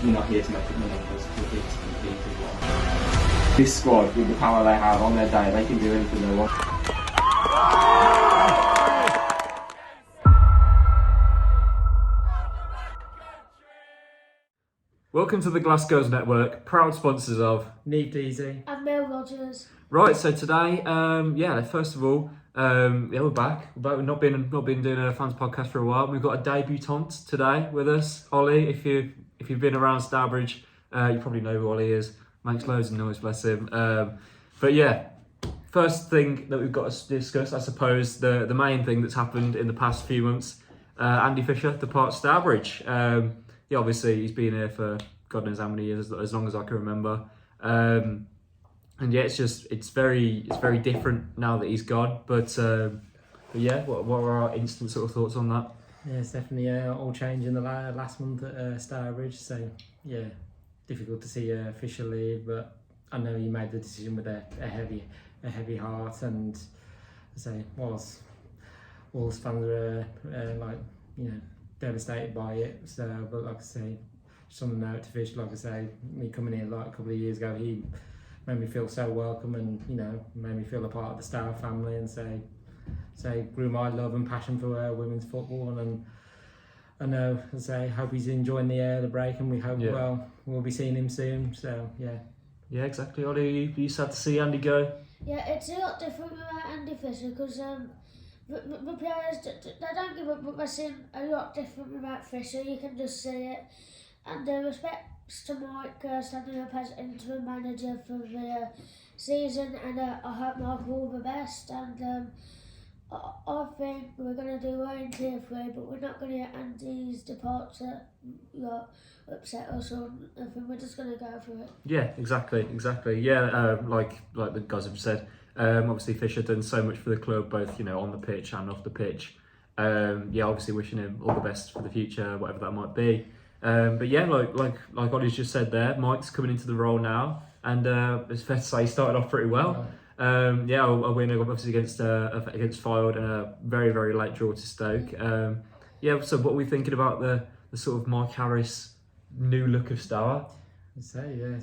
we're not here to make up the numbers, we're here to compete as well. This squad, with the power they have on their day, they can do anything they want. Welcome to the Glassgirls Network, proud sponsors of Midfielder and Mel Rogers. Right, so today, first of all, we're back. We've not been doing a fans podcast for a while. We've got a debutante today with us, Ollie. If you've been around Stourbridge, you probably know who Ollie is. Makes loads of noise, bless him. But yeah, first thing that we've got to discuss, I suppose, the main thing that's happened in the past few months. Andy Fisher departs Stourbridge. Obviously he's been here for God knows how many years, as long as I can remember. And yeah, it's very different now that he's gone. But yeah, what are our instant sort of thoughts on that? Yeah, it's definitely all change in the last month at Stourbridge. So yeah, difficult to see Fisher leave, but I know he made the decision with a heavy heart, and I say Wolves fans are devastated by it. So, but like I say, just on the note to Fish, like I say, me coming here like a couple of years ago, he made me feel so welcome, and made me feel a part of the Stour family, and say grew my love and passion for women's football. And I know, as I say, hope he's enjoying the break, and we hope we'll be seeing him soon. So yeah, exactly. Ollie, you sad to see Andy go? Yeah, it's a lot different without Andy Fisher, because the players, they don't give up, but they seem a lot different without Fisher. You can just see it. And respects to Mike standing up as interim manager for the season, and I hope Mike all the best. And I think we're going to do well in Tier 3, but we're not going to get Andy's departure upset us or nothing. We're just going to go for it. Yeah, exactly. Yeah, like the guys have said. Obviously Fisher done so much for the club, both on the pitch and off the pitch. Obviously wishing him all the best for the future, whatever that might be. But yeah, like Ollie's just said there, Mike's coming into the role now, and it's fair to say he started off pretty well. A win obviously against Fylde, and a very, very late draw to Stoke. So what are we thinking about the sort of Mike Harris new look of Stour? I'd say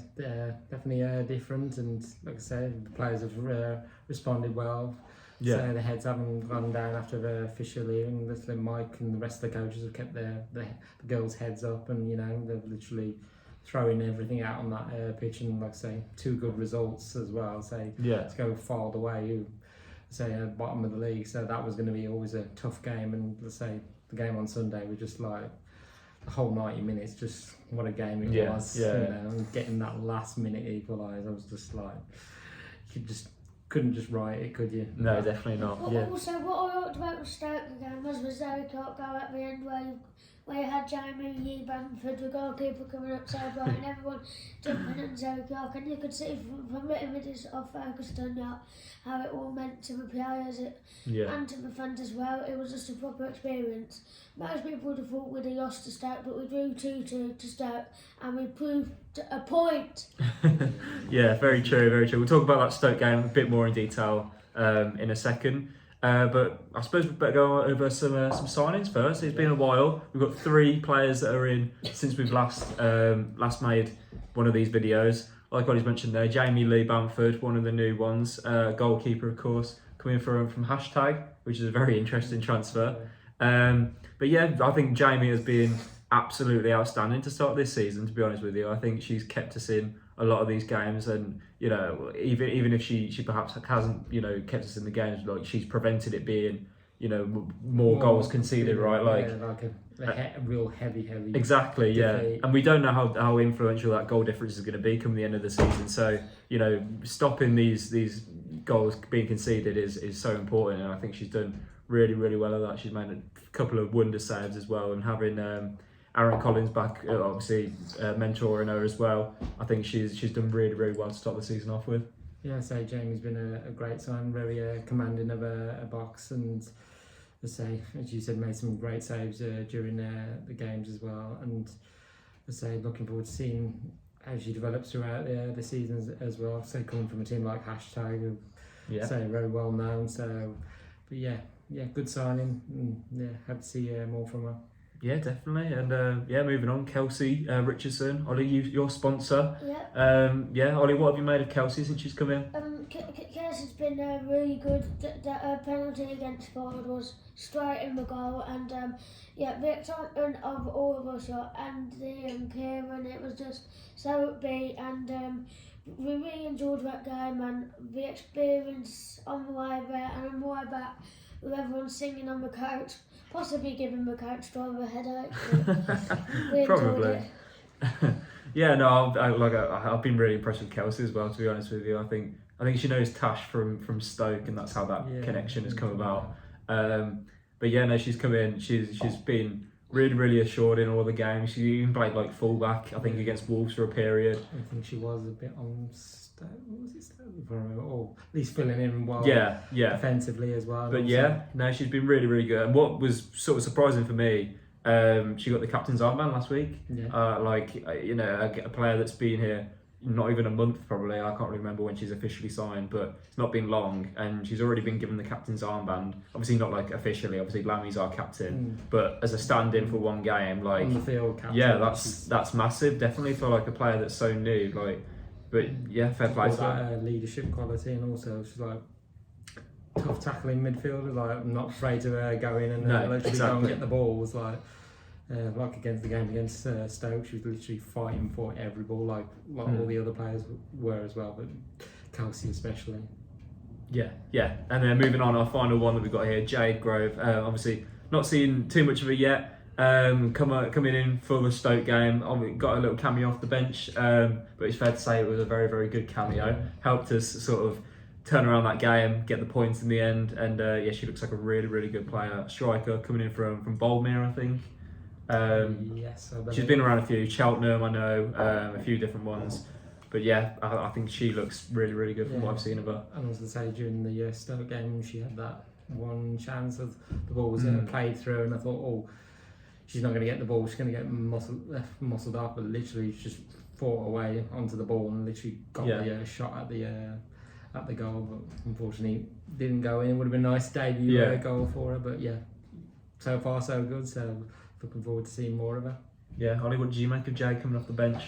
definitely different, and like I said, the players have responded well. Yeah. So the heads haven't gone down after the Fisher leaving. Mike and the rest of the coaches have kept the girls' heads up, and they're literally throwing everything out on that pitch, and like I say, 2 good results as well. So to go Fylde away, bottom of the league, so that was going to be always a tough game. And let's say the game on Sunday was just like the whole 90 minutes, just what a game it was. And getting that last minute equaliser, I was just like, couldn't just write it, could you? No, definitely not. Also, what I liked about the Stoke game was the Zoe Clark goal at the end, where you had jamie-leigh Bamford, the goalkeeper, coming up so bright, and everyone jumping at Zoe Clark, and you could see from the images of focused on that how it all meant to the players and to the fans as well. It was just a proper experience. Most people would have thought we'd have lost to Stoke, but we drew 2-2 to Stoke, and we proved a point. Yeah, very true. We'll talk about that Stoke game a bit more in detail in a second. But I suppose we better go over some signings first. It's been a while. We've got 3 players that are in since we've last made one of these videos. Like Ollie's mentioned there, jamie-leigh Bamford, one of the new ones. Goalkeeper, of course, coming from Hashtag, which is a very interesting transfer. But yeah, I think Jamie has been absolutely outstanding to start this season, to be honest with you. I think she's kept us in a lot of these games, and even if she perhaps hasn't kept us in the games, like she's prevented it being more goals conceded, right? Like a real heavy exactly defeat. And we don't know how influential that goal difference is going to be come the end of the season, so stopping these goals being conceded is so important, and I think she's done really, really well at that. She's made a couple of wonder saves as well, and having Aaron Collins back, obviously mentoring her as well, I think she's done really, really well to start the season off with. Yeah, so Jamie's been a great sign, very commanding of a box, and as you said, made some great saves during the games as well. And looking forward to seeing how she develops throughout the seasons as well. So coming from a team like Hashtag, who very well known. So, but yeah, good signing. And, hope to see more from her. Yeah, definitely. And yeah, moving on, Kelsey Richardson, Ollie, your sponsor. Yeah. Yeah, Ollie, what have you made of Kelsey since she's come in? Kelsey's been really good. That penalty against Ford was straight in the goal, and yeah, the excitement of all of us, Andy and Kieran, it was just so upbeat, and we really enjoyed that game and the experience on the way there and on the way back with everyone singing on the coach, possibly giving the coach driver a headache. We enjoyed Probably. it. Yeah, no, I've been really impressed with Kelsey as well. To be honest with you, I think she knows Tash from Stoke, and that's how that connection has come about. But yeah, no, she's come in. She's been really assured in all the games. She even played like fullback, I think, against Wolves for a period. I think she was a bit on Stoke. Was it Stoke? If I remember, or at least filling in well. Yeah. Defensively as well. But yeah, no, she's been really good. And what was sort of surprising for me, she got the captain's armband last week. Yeah. You know, a player that's been here not even a month probably. I can't remember when she's officially signed, but it's not been long, and she's already been given the captain's armband. Obviously not like officially. Obviously Lammy's our captain, but as a stand-in for one game, like on the field captain. Yeah, that's massive. Definitely for like a player that's so new. Like, but yeah, fair play to her. That leadership quality, and also she's like tough tackling midfielder. Like, I'm not afraid to go in and literally go and get the balls. Like against the game against Stoke, she was literally fighting for every ball, like all the other players were as well, but Kelsey especially. Yeah. And then moving on, our final one that we've got here, Jade Grove. Obviously, not seeing too much of it yet. Coming in for the Stoke game, got a little cameo off the bench, but it's fair to say it was a very good cameo. Helped us sort of turn around that game, get the points in the end, and yeah, she looks like a really good player. Striker coming in from Boldmere, I think. Yes, she's been around a few, Cheltenham, I know, a few different ones, but yeah, I think she looks really good from what I've seen of her. And I was to say, during the Stoke game, she had that one chance of the ball was played through, and I thought, oh, she's not going to get the ball, she's going to get muscled up, but literally just fought away onto the ball and literally got the shot at the goal, but unfortunately didn't go in. It would have been a nice debut goal for her, but yeah, so far so good, so looking forward to seeing more of her. Yeah, Ollie, what did you make of Jade coming off the bench?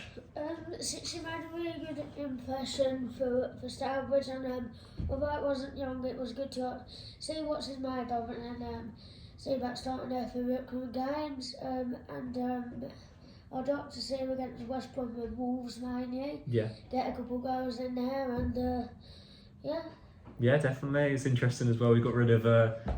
She made a really good impression for Stourbridge, and although it wasn't young, it was good to see what she's made of, and then see about starting her for the upcoming games. I'd like to see her against West Brom with Wolves mainly. Yeah. Get a couple goals in there, and yeah. Yeah, definitely. It's interesting as well. We got rid of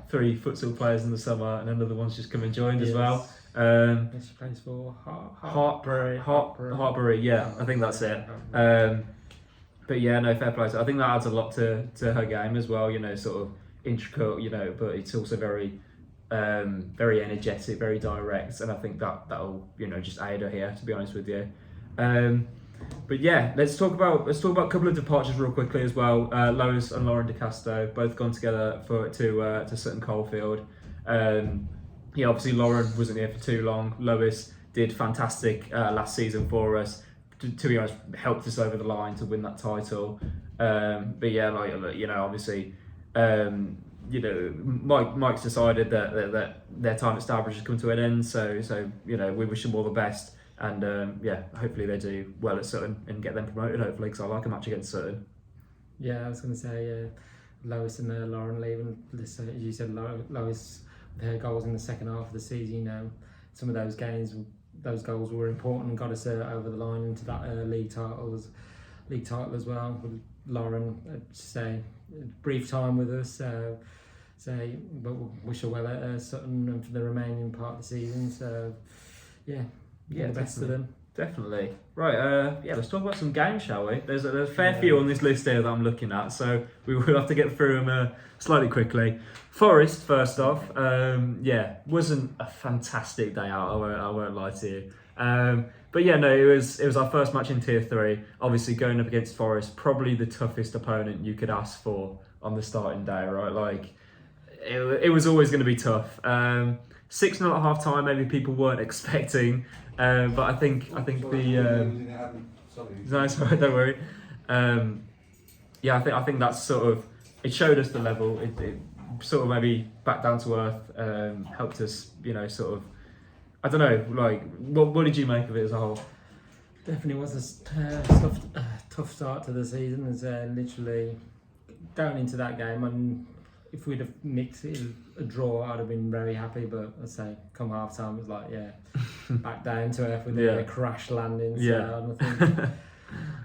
3 futsal players in the summer, and another one's just come and joined as well. She plays for Hartbury. Yeah, I think that's it. But yeah, no, fair play. I think that adds a lot to her game as well. You know, sort of intricate. You know, but it's also very energetic, very direct, and I think that'll just aid her here. To be honest with you. But yeah, let's talk about a couple of departures real quickly as well. Lois and Lauren DeCasto both gone together to Sutton Coldfield. Yeah, obviously Lauren wasn't here for too long. Lois did fantastic last season for us. To be honest, helped us over the line to win that title. But yeah, obviously, Mike's decided that their time at Stourbridge has come to an end. So we wish them all the best. And yeah, hopefully they do well at Sutton and get them promoted, hopefully, because I like a match against Sutton. Yeah, I was going to say Lois and Lauren leaving. As you said, Lois with her goals in the second half of the season, some of those goals were important and got us over the line into that league title as well. With Lauren, I'd say, a brief time with us, but wish her well at Sutton and for the remaining part of the season. So yeah. Yeah, the best of them. Definitely. Right, let's talk about some games, shall we? There's a fair few on this list here that I'm looking at, so we will have to get through them slightly quickly. Forest, first off, wasn't a fantastic day out, I won't lie to you. But yeah, no, it was our first match in Tier 3. Obviously, going up against Forest, probably the toughest opponent you could ask for on the starting day, right? Like, it was always going to be tough. 6-0 at half time, maybe people weren't expecting. But I think the no, sorry, don't worry. I think that's sort of, it showed us the level. It sort of maybe back down to earth, helped us, sort of. I don't know, like, what did you make of it as a whole? Definitely was a tough start to the season. It's literally going into that game, and if we'd have nicked it, a draw, I'd have been very happy. But I'd say come half time, it was like, back down to earth with a crash landing. So I think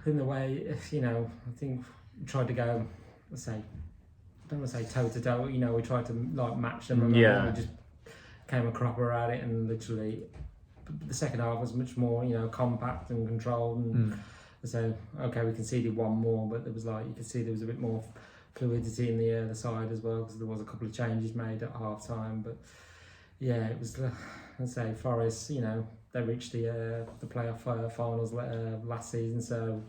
in the way, I think we tried to go, I don't want to say toe to toe. We tried to like match them. And we just came a cropper at it, and literally the second half was much more, compact and controlled. And so, okay, we conceded one more, but there was you could see there was a bit more fluidity in the side as well, because there was a couple of changes made at half time. But it was, Forest, they reached the playoff finals last season, so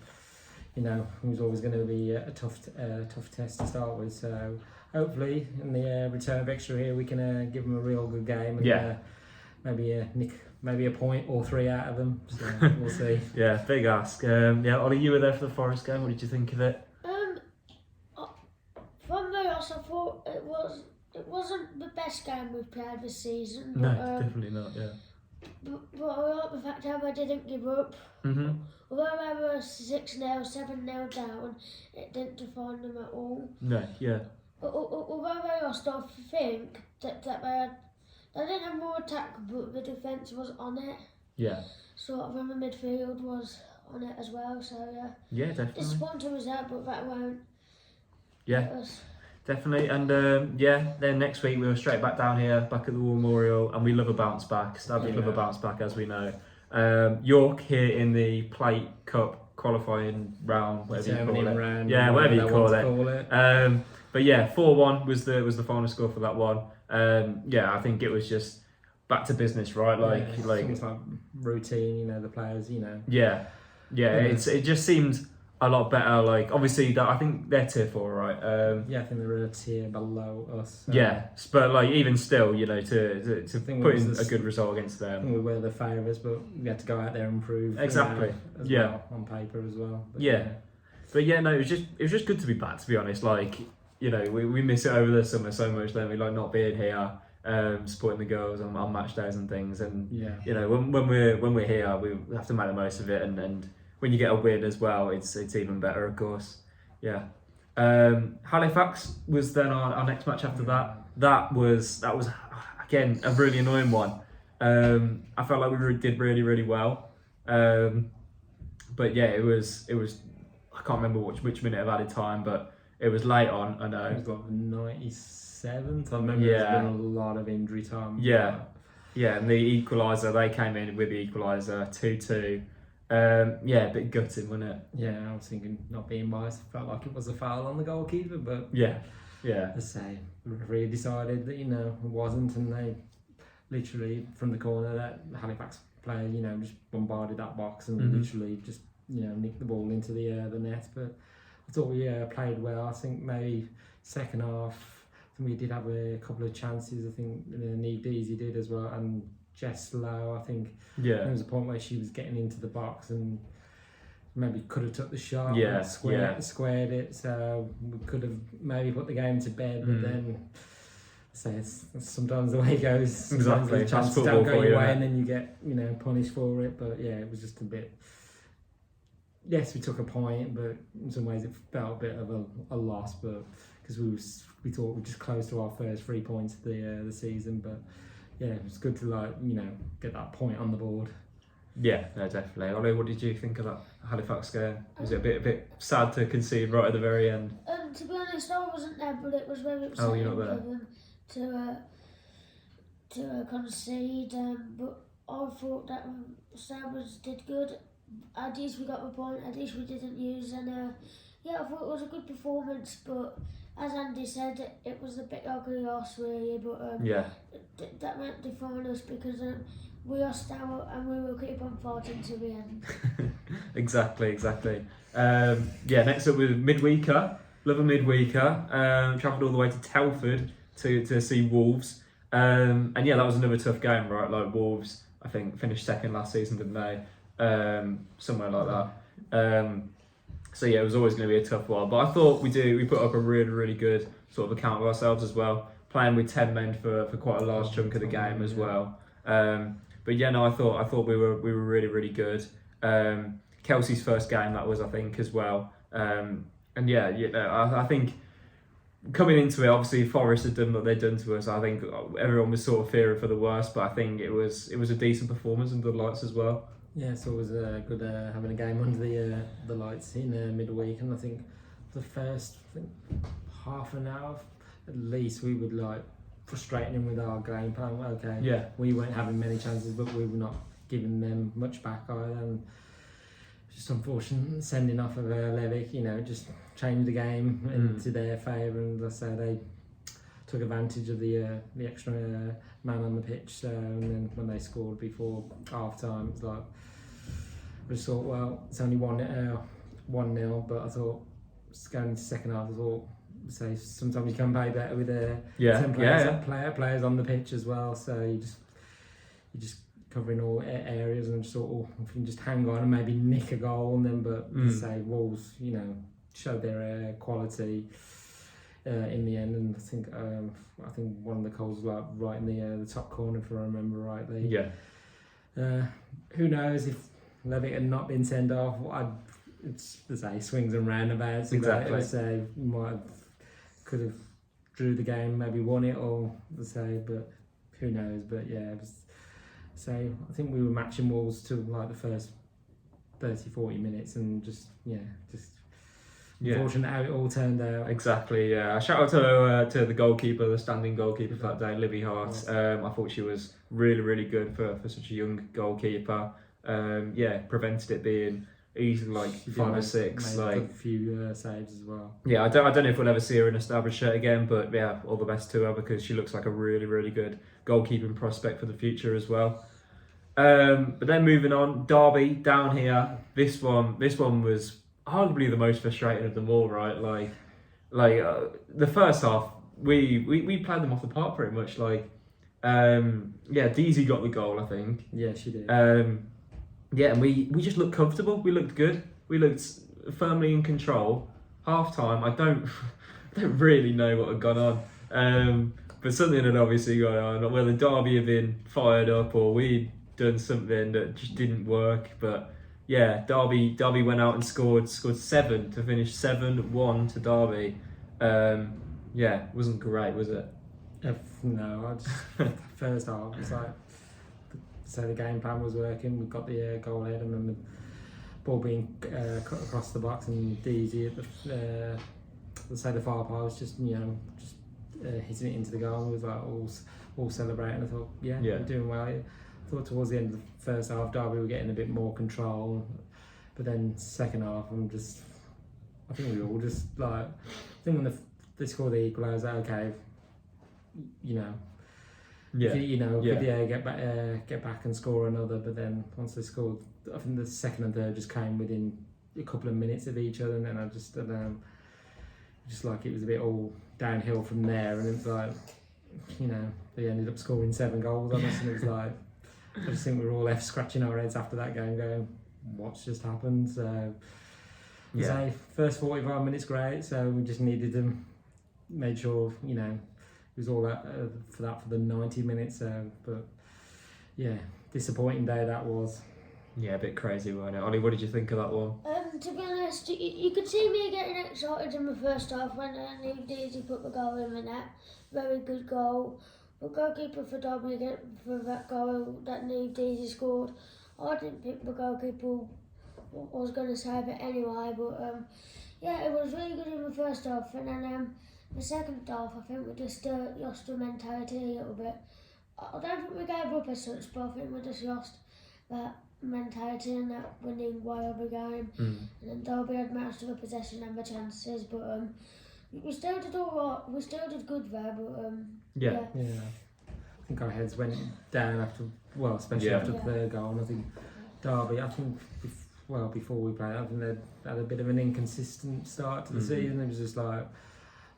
it was always going to be a tough test to start with. So hopefully in the return of extra here, we can give them a real good game and maybe nick maybe a point or 3 out of them. So we'll see. Big ask. Ollie, you were there for the Forest game. What did you think of it? From the I thought it wasn't the best game we've played this season. No, but, definitely not. But I like the fact how they didn't give up. Mm-hmm. Although they were 6-0, 7-0 down, it didn't define them at all. No, Although they lost, I think that they didn't have more attack, but the defence was on it. Sort of, and the midfield was on it as well. So definitely. Disappointing was that, but that won't. Definitely. And then next week we were straight back down here, back at the War Memorial, and we love a bounce back. Stourbridge love a bounce back, as we know. York here in the Plate Cup qualifying round, whatever you call it. Round, whatever you call it. But 4-1 was the final score for that one. I think it was just back to business, right? It's like routine, the players, It just seemed a lot better. Like, obviously, I think they're tier 4, right? I think they're a tier below us. But even still, to put in a good result against them. I think we were the favourites, but we had to go out there and prove exactly. Well, on paper as well. But, it was just good to be back. To be honest, we miss it over the summer so much. Then we like not being here, supporting the girls on match days and things. And when we're here, we have to make the most of it. And when you get a win as well, it's even better, of course. Halifax was then our next match after that. That was again a really annoying one. I felt like we did really, really well. But it was. I can't remember which minute of added time, but it was late on. I know. It was like 97th. I remember there's been a lot of injury time. And the equaliser, they came in with the equaliser 2-2. A bit gutting, wasn't it? I was thinking, not being biased, felt like it was a foul on the goalkeeper, but let's say the referee decided that it wasn't, and they literally from the corner, that Halifax player just bombarded that box and literally just nicked the ball into the net. But I thought we played well. I think maybe second half, we did have a couple of chances. I think Niamh Deasy did as well, and Jess Lowe, I think there was a point where she was getting into the box and maybe could have took the shot and squared it, so we could have maybe put the game to bed. But then it's sometimes the way it goes. Sometimes the chances don't go your way, and then you get punished for it. But it was just a bit. Yes, we took a point, but in some ways it felt a bit of a loss. But because we thought we just close to our first 3 points of the season, but. It was good to get that point on the board. No, definitely. Ollie, what did you think of that Halifax game? Was it a bit sad to concede right at the very end? To be honest, I wasn't there, but it was very upsetting for them to concede. But I thought that Stourbridge did good. At least we got the point. At least we didn't use, and I thought it was a good performance. But as Andy said, it was a bit like a loss, really. But that won't define us, because we are stout and we will keep on fighting to the end. Exactly. Next up with midweeker. Love a midweeker. Travelled all the way to Telford to see Wolves. And that was another tough game, right? Like, Wolves, I think, finished second last season, didn't they? Somewhere like that. It was always going to be a tough one. But I thought we put up a really, really good sort of account of ourselves as well. Playing with 10 men for quite a large chunk of the game as well. But yeah, no, I thought we were really, really good. Kelsey's first game that was, I think, as well. And yeah, I think coming into it, obviously Forest had done what they'd done to us. I think everyone was sort of fearing for the worst, but I think it was a decent performance under the lights as well. Yeah, it's always good having a game under the lights in midweek, and I think the first half an hour at least we would like frustrating him with our game plan. Okay, yeah, we weren't having many chances, but we were not giving them much back either. And just unfortunate sending off of Levick, just changed the game into their favour, and let's say they took advantage of the extra man on the pitch. So, and then when they scored before half time, it's like I just thought, well, it's only 1-0, but I thought going into second half, I thought say sometimes you can play better with 10 players on the pitch as well. So you just covering all areas, and just thought, if you can just hang on and maybe nick a goal, and then say Wolves, showed their quality in the end, and I think one of the goals was like right in the top corner, if I remember rightly. Yeah. Who knows if Levick had not been sent off? It's to say swings and roundabouts. Exactly. Say could have drew the game, maybe won it, or but who knows? But yeah. So I think we were matching Wolves to like the first 30-40 minutes, and just unfortunate how it all turned out. Exactly, yeah. Shout out to the goalkeeper, the standing goalkeeper for that day, Libby Hart. I thought she was really, really good for such a young goalkeeper. Prevented it being easily like 5 or 6. Made a few saves as well. Yeah, I don't know if we'll ever see her in a Stourbridge shirt again, but yeah, all the best to her, because she looks like a really, really good goalkeeping prospect for the future as well. But then moving on, Derby down here. This one was arguably the most frustrating of them all, right? The first half, we played them off the park pretty much. Deasy got the goal, I think. Yeah, she did. And we just looked comfortable. We looked good. We looked firmly in control. Half time, I don't really know what had gone on. But something had obviously gone on. Whether Derby had been fired up or we'd done something that just didn't work. But yeah, Derby went out and scored 7 to finish 7-1 to Derby. Wasn't great, was it? No, first half it's like, so the game plan was working. We got the goal ahead, and then the ball being cut across the box, and Deasy at the far post just hitting it into the goal. It was like all celebrating. I thought, we're doing well. I thought towards the end of the first half, Derby were getting a bit more control, but then second half, I think we all just like, I think when they scored the equaliser, okay, get back and score another. But then once they scored, I think the second and third just came within a couple of minutes of each other, and then I just like it was a bit all downhill from there, and it's like, they ended up scoring 7 goals on us, and it was like, I just think we were all left scratching our heads after that game, going, what's just happened? So first 45 minutes great, so we just needed to make sure it was all that for the 90 minutes. But yeah, disappointing day that was. Yeah, a bit crazy, wasn't it? Ollie, what did you think of that one? To be honest, you could see me getting excited in the first half when Deasy put the goal in the net. Very good goal. The goalkeeper for Derby for that goal that Deasy scored. I didn't think the goalkeeper was going to save it anyway, but it was really good in the first half, and then the second half, I think we just lost the mentality a little bit. I don't think we gave up as such, but I think we just lost that mentality and that winning way of the game. And then Derby had most of the possession and the chances, but we still did all right. We still did good there, but yeah. I think our heads went down especially after the third goal. And I think Derby, before we played, I think they had a bit of an inconsistent start to the season. It was just like,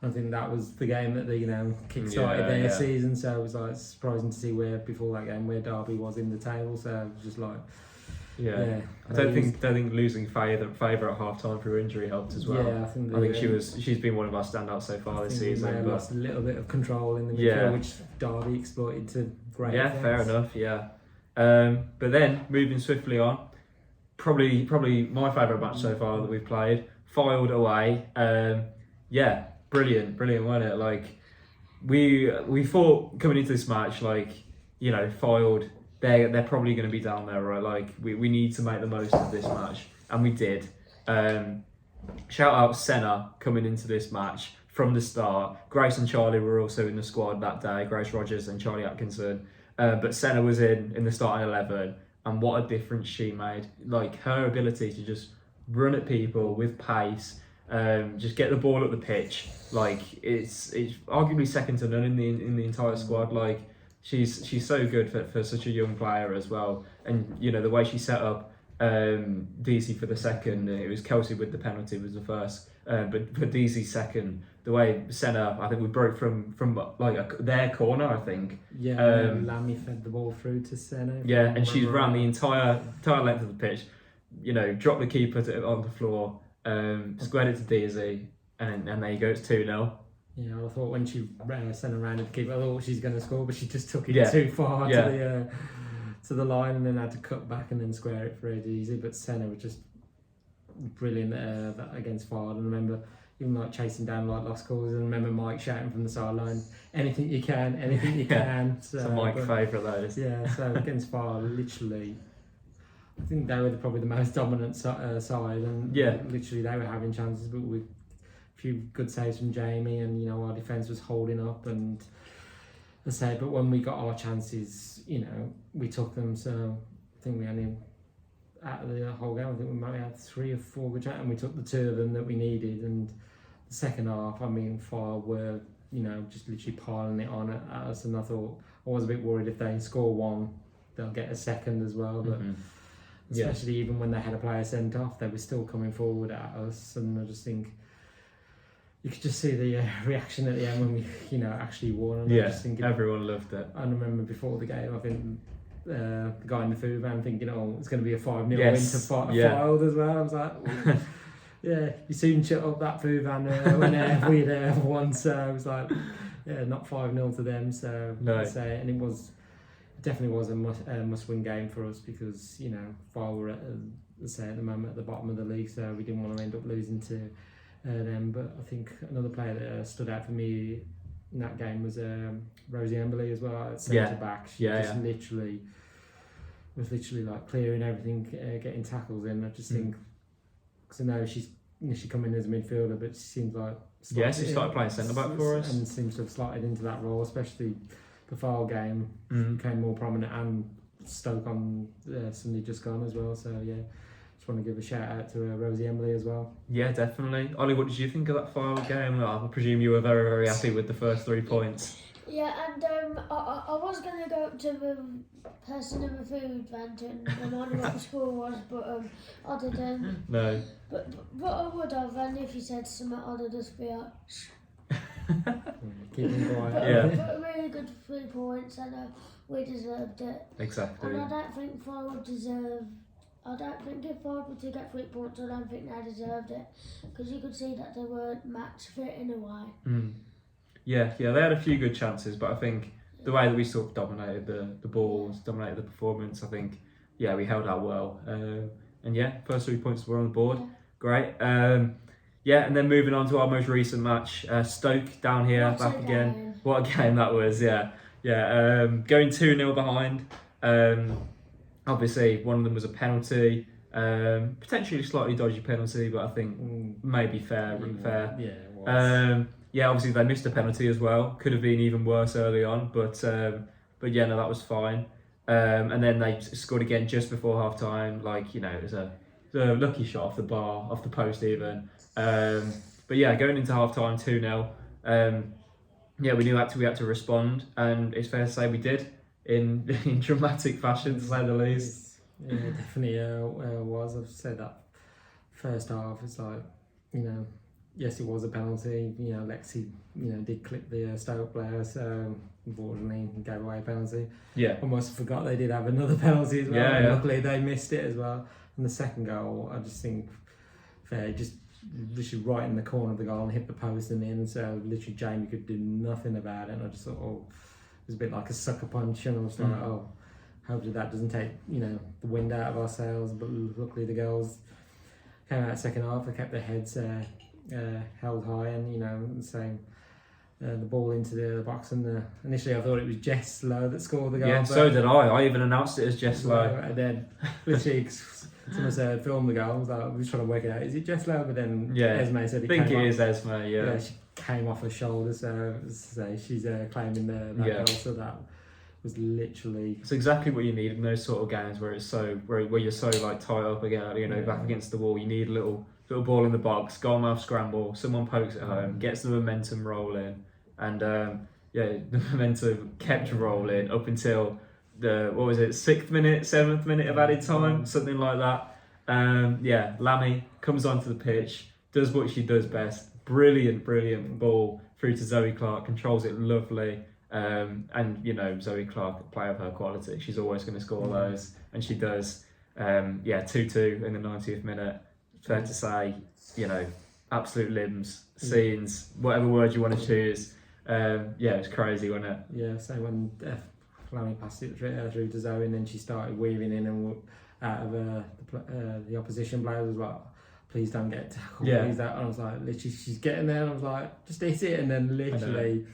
I think that was the game that they kick-started their season. So it was like surprising to see before that game where Derby was in the table. So it was just like, I don't think losing Favour at half time through injury helped as well. Yeah, I think she's been one of our standouts so far this season. But lost a little bit of control in the midfield, which Derby exploited to great effect. Fair enough. Yeah, But then moving swiftly on, probably my favourite match so far that we've played. Filed away. Yeah, brilliant, wasn't it? Like we thought coming into this match, like, you know, Filed, they're probably going to be down there, right? Like we need to make the most of this match, and we did. Shout out Senna coming into this match from the start. Grace and Charlie were also in the squad that day. Grace Rogers and Charlie Atkinson. But Senna was in the starting 11, and what a difference she made. Like her ability to just run at people with pace, just get the ball up the pitch. Like it's arguably second to none in the entire squad. Like she's so good for such a young player as well. And you know the way she set up DC for the second, it was Kelsey with the penalty was the first, but for DC's second, the way Senna, I think we broke from like their corner, I think. Yeah, Lammy fed the ball through to Senna. Yeah, and she's ran the entire length of the pitch. You know, dropped the keeper on the floor, squared it to DZ, and there you go, it's 2-0. Yeah, I thought when she sent around at the keeper, I thought she's going to score, but she just took it too far to the line, and then had to cut back and then square it for easy. But Senna was just brilliant against Fard. And I remember even like chasing down like lost calls, and I remember Mike shouting from the sideline, anything you can. So, it's Mike's favourite, those. Yeah, so against Fard, literally, I think they were probably the most dominant side, and literally they were having chances, but with a few good saves from Jamie, and you know our defence was holding up, and I say, but when we got our chances, you know, we took them. So I think we only, out of the whole game, I think we might have 3 or 4 good chances, and we took the 2 of them that we needed. And the second half, I mean, Far were, you know, just literally piling it on at us, and I thought, I was a bit worried if they score 1, they'll get a second as well. But especially even when they had a player sent off, they were still coming forward at us, and I just think you could just see the reaction at the end when we, you know, actually won. And I just think everyone loved it. I remember before the game, I think the guy in the food van thinking, oh, it's going to be a 5-0 win to Filed as well. I was like, yeah, you soon shut up that food van when we'd won. So I was like, yeah, not 5-0 to them. So and it definitely was a must-win game for us, because you know Filed were at the moment at the bottom of the league, so we didn't want to end up losing to them. But I think another player that stood out for me in that game was Rosie Emberley as well at centre back. She was literally like clearing everything, getting tackles in. I just think, because I know she's initially come in as a midfielder, but she seems like she started playing centre back for us and seems to have slotted into that role, especially the File game became more prominent, and Stoke on Sunday just gone as well. So yeah, just want to give a shout out to Rosie Emberley as well. Yeah, definitely. Ollie, what did you think of that File game? I presume you were very, very happy with the first 3 points. Yeah, and I was going to go up to the person in the food van to remind me what the score was, but I didn't. No. But I would have, and if you said something, I'd have just be like, shh. Keeping quiet. But a really good 3 points, and we deserved it. Exactly. And I don't think Ford deserved. I don't think if Ford were to get 3 points, I don't think they deserved it, because you could see that they weren't match fit in a way. Yeah, they had a few good chances, but I think the way that we sort of dominated the balls, dominated the performance, I think, we held out well. And first 3 points were on the board. Yeah. Great. And then moving on to our most recent match, Stoke down here, back again. What a game that was, Going 2-0 behind. Obviously, one of them was a penalty. Potentially a slightly dodgy penalty, but I think maybe fair. Yeah, it was. Obviously they missed a penalty as well. Could have been even worse early on, but that was fine. And then they scored again just before half time. It was a lucky shot off the bar, off the post even. Going into half time 2-0. We knew we had to respond, and it's fair to say we did in dramatic fashion, to say the least. Yeah, it definitely was. I've said that first half. It's like, yes, it was a penalty. Lexi, did clip the Stoke player, so unfortunately gave away a penalty. Yeah. Almost forgot they did have another penalty as well. Yeah. Luckily they missed it as well. And the second goal, I just think just literally right in the corner of the goal and hit the post and in. So literally Jamie could do nothing about it. And I just thought, it was a bit like a sucker punch, and I was like, hopefully that doesn't take the wind out of our sails. But luckily the girls came out second half. They kept their heads held high, and saying. The ball into the box, and initially I thought it was Jess Lowe that scored the goal. Yeah, so did I. I even announced it as Jess Lowe. And then literally someone said, film the goal. I was like, we was trying to work it out. Is it Jess Lowe? But then Esme said I think it is Esme, yeah. She came off her shoulder, so she's claiming that goal. So that was literally... It's exactly what you need in those sort of games where it's where you're so like tied up again, back against the wall. You need a little ball in the box, goal mouth scramble, someone pokes it home, gets the momentum rolling, and the momentum kept rolling up until the 6th minute, 7th minute of added time, something like that. Lammy comes onto the pitch, does what she does best, brilliant ball through to Zoe Clark, controls it lovely, and Zoe Clark, a player of her quality, she's always going to score those, and she does. 2-2 in the 90th minute. Fair to say, absolute limbs, scenes, whatever word you want to choose. It's crazy, wasn't it? Yeah, so when Lammy passed it through to Zoe, and then she started weaving in and out of the opposition players, I was like, please don't get tackled. Yeah. Please don't. And I was like, literally, she's getting there, and I was like, just hit it, and then literally...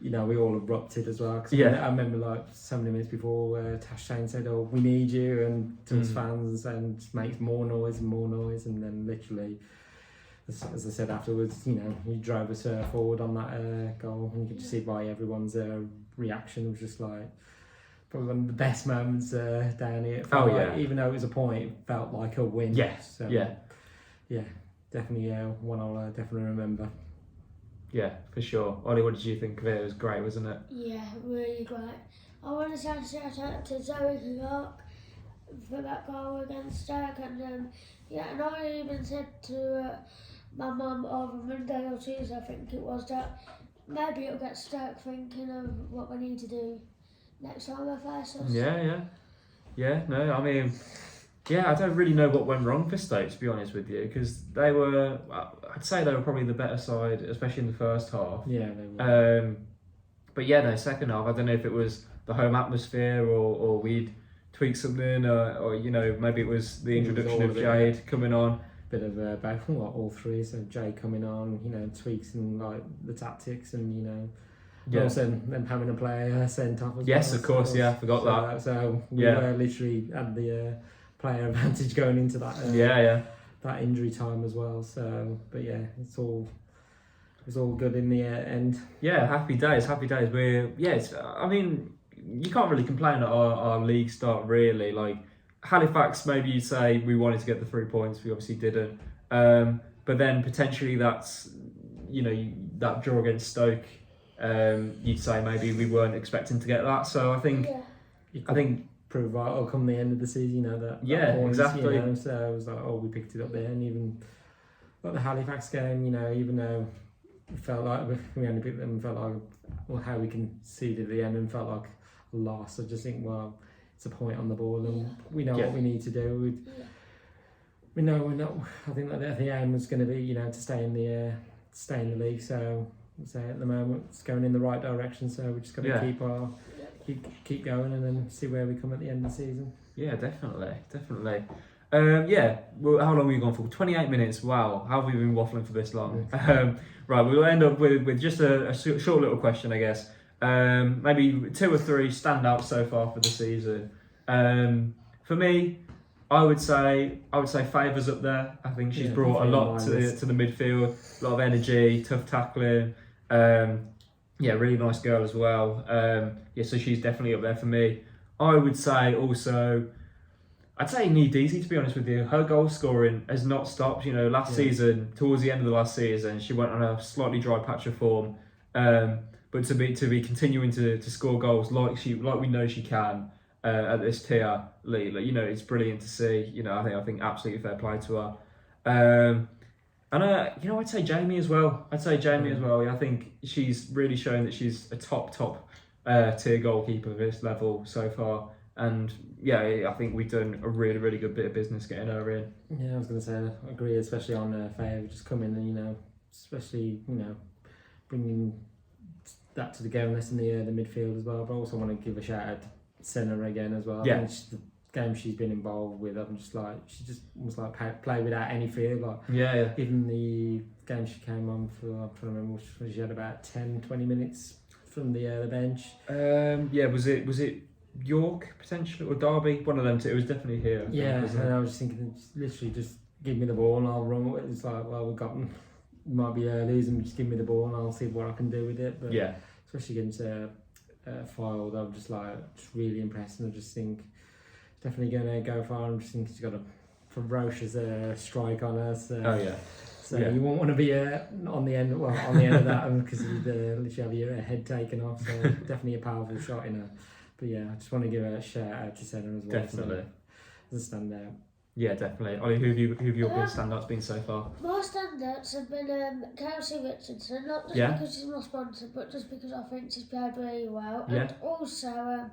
we all erupted as well. Cause I remember like so many minutes before Tash Shane said, "Oh, we need you," and to us fans, and makes more noise, and then literally, as I said afterwards, you drove us forward on that goal, and you could just see by everyone's reaction. It was just like probably one of the best moments down here. It felt like, even though it was a point, it felt like a win. Yes. So, definitely one I'll definitely remember. Yeah, for sure. Ollie, what did you think of it? It was great, wasn't it? Yeah, really great. I want to shout out to Zoe Clark for that goal against Stoke, and and I even said to my mum over Monday or Tuesday, I think it was, that maybe it'll get Stoke thinking of what we need to do next time they face us. I don't really know what went wrong for Stoke, to be honest with you, because I'd say they were probably the better side, especially in the first half. Yeah, they were. Second half, I don't know if it was the home atmosphere or we'd tweaked something, or maybe it was the introduction of Jade coming on. Bit of both, all three. So Jade coming on, tweaks and like the tactics, and also them having a player sent off as well. Yes, of course, I forgot that. So we were literally had the player advantage going into that that injury time as well. So, but it's all good in the end. Yeah, happy days. You can't really complain at our league start, really. Like Halifax, maybe you'd say we wanted to get the 3 points, we obviously didn't. But then potentially that's that draw against Stoke, you'd say maybe we weren't expecting to get that. So I think prove right or come the end of the season, that points, exactly. So it was like, we picked it up there, and even like the Halifax game, even though it felt like we only picked them, felt like how we conceded at the end and felt like a loss. I just think, it's a point on the board, and we know what we need to do. We know we're not. I think that the aim was going to be, to stay in the league. So at the moment it's going in the right direction. So we just got to keep going, and then see where we come at the end of the season. Yeah, definitely. Well, how long have we gone for? 28 minutes. Wow, how have we been waffling for this long? Right, we'll end up with just a short little question, I guess. Maybe 2 or 3 standouts so far for the season. For me, I would say Favour's up there. I think she's brought a lot to the midfield, a lot of energy, tough tackling. Really nice girl as well. So she's definitely up there for me. I would say also, I'd say Deasy, to be honest with you. Her goal scoring has not stopped. Last season, towards the end of the last season, she went on a slightly dry patch of form. But to be continuing to score goals like we know she can at this tier, it's brilliant to see. I think absolutely fair play to her. And I'd say Jamie as well. I think she's really shown that she's a top tier goalkeeper of this level so far. And I think we've done a really, really good bit of business getting her in. Yeah, I was going to say, I agree, especially on Faye, just coming and, especially, bringing that to the togetherness in the midfield as well. But I also want to give a shout out centre again as well. Yeah. I think the game she's been involved with, I'm just like, she just almost like play without any fear. Like, Yeah. even the game she came on for, I'm trying to remember, she had about 10-20 minutes from the bench. Yeah, was it York potentially or Derby? One of them two. It was definitely here. I think, Yeah, wasn't it? and I was thinking, literally just give me the ball and I'll run with it. It's like, well, we've got them. Might be losing, just give me the ball and I'll see what I can do with it. But Yeah. especially against Fylde, I'm just like, just really impressed, and I just think definitely going to go far. I just think she's got a ferocious strike on her. So, Oh yeah. so Yeah. you won't want to be on the end of that because you'd literally have your head taken off. So definitely a powerful shot in her. But yeah, I just want to give a shout out to Senna as well. Definitely. So, as a standout. Yeah, definitely. Ollie, who have your big standouts been so far? My standouts have been Kelsey Richardson, not just because she's my sponsor, but just because I think she's played really well. Yeah. And also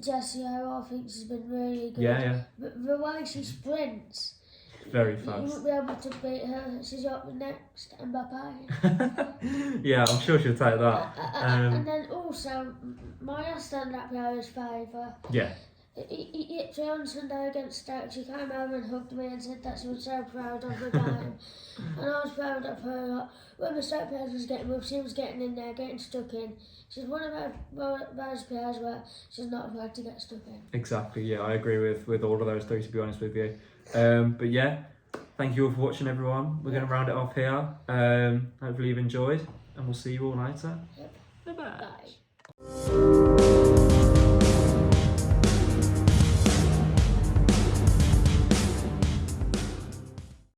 Jessie O, I think she's been really good. Yeah. But the way she sprints, Very you fast. won't be able to beat her. She's up next, Mbappe. Yeah, I'm sure she'll take that. And then also, my standout player is Favour. Yeah. He hit me on Sunday against Stoke. She came over and hugged me and said that she was so proud of the game. And I was proud of her. Like, when the Stoke players was getting up, she was getting in there, getting stuck in. She's one of those players where she's not afraid to get stuck in. Exactly, yeah, I agree with all of those three, to be honest with you. But yeah, thank you all for watching, everyone. We're going to round it off here. Hopefully you've enjoyed, and we'll see you all later. Yep. Bye-bye. Bye.